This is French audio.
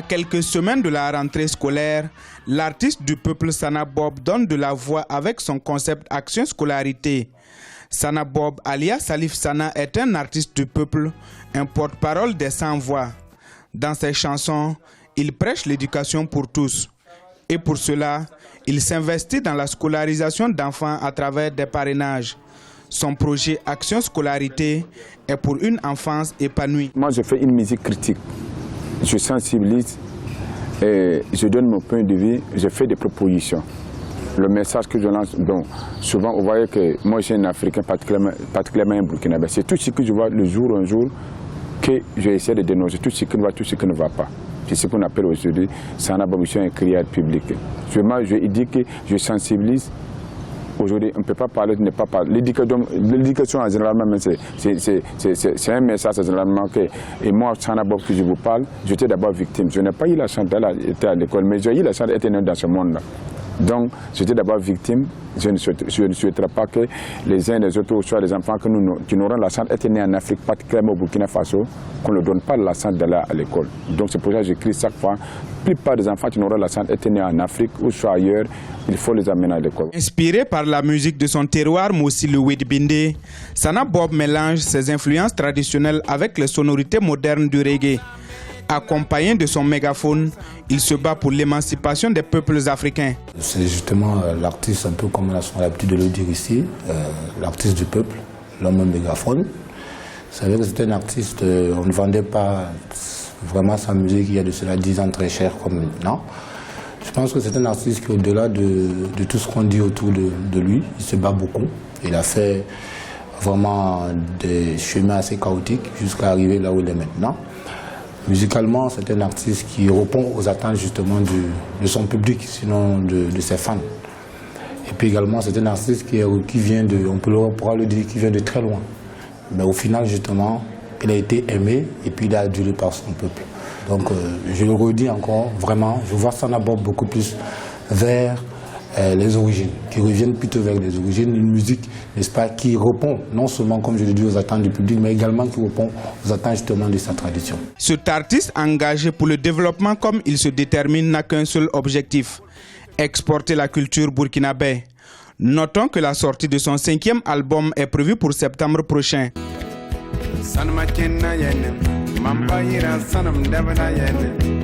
quelques semaines de la rentrée scolaire, l'artiste du peuple Sana Bob donne de la voix avec son concept Action Scolarité. Sana Bob, alias Salif Sana, est un artiste du peuple, un porte-parole des sans-voix. Dans ses chansons, il prêche l'éducation pour tous. Et pour cela, il s'investit dans la scolarisation d'enfants à travers des parrainages. Son projet Action Scolarité est pour une enfance épanouie. Moi, je fais une musique critique. Je sensibilise et je donne mon point de vue, je fais des propositions. Le message que je lance, donc souvent vous voyez que moi je suis un Africain, particulièrement un Burkinabé. C'est tout ce que je vois le jour un jour que j'essaie de dénoncer, tout ce qui va, tout ce qui ne va pas. C'est ce qu'on appelle aujourd'hui Sana Bob, un criard public. Moi je dis que je sensibilise. Aujourd'hui, on ne peut pas parler de ne pas parler. L'éducation, généralement, c'est un message généralement que, et moi, Sana Bob, que je vous parle, j'étais d'abord victime. Je n'ai pas eu la chance d'aller à l'école, mais j'ai eu la chance d'être né dans ce monde-là. Donc, j'étais d'abord victime. Je ne souhaiterais pas que les uns et les autres, soit les enfants qui n'auront la chance d'être nés en Afrique, particulièrement au Burkina Faso, qu'on ne donne pas la chance d'aller à l'école. Donc, c'est pour ça que j'écris chaque fois. La plupart des enfants qui n'auront la chance d'être nés en Afrique ou soit ailleurs, il faut les amener à l'école. Inspiré par la musique de son terroir, mais aussi le Wedbinde, Sana Bob mélange ses influences traditionnelles avec les sonorités modernes du reggae. Accompagné de son mégaphone, il se bat pour l'émancipation des peuples africains. C'est justement l'artiste, un peu comme on a l'habitude de le dire ici, l'artiste du peuple, l'homme au mégaphone. C'est vrai que c'était un artiste, on ne vendait pas vraiment sa musique il y a de cela 10 ans très cher comme maintenant. Je pense que c'est un artiste qui, au-delà de tout ce qu'on dit autour de lui, il se bat beaucoup. Il a fait vraiment des chemins assez chaotiques jusqu'à arriver là où il est maintenant. Musicalement, c'est un artiste qui répond aux attentes justement de son public, sinon de ses fans. Et puis également, c'est un artiste qui vient de, on pourra le dire, qui vient de très loin. Mais au final, justement, il a été aimé et puis il a adulé par son peuple. Donc, je le redis encore, vraiment, je vois Sana Bob beaucoup plus vers les origines, qui reviennent plutôt vers les origines, une musique, n'est-ce pas, qui répond non seulement, comme je le dis, aux attentes du public, mais également qui répond aux attentes justement de sa tradition. Cet artiste engagé pour le développement comme il se détermine n'a qu'un seul objectif, exporter la culture burkinabé. Notons que la sortie de son 5e album est prévue pour septembre prochain. Sanma kenna yene, mampa yira sanam dabana yene.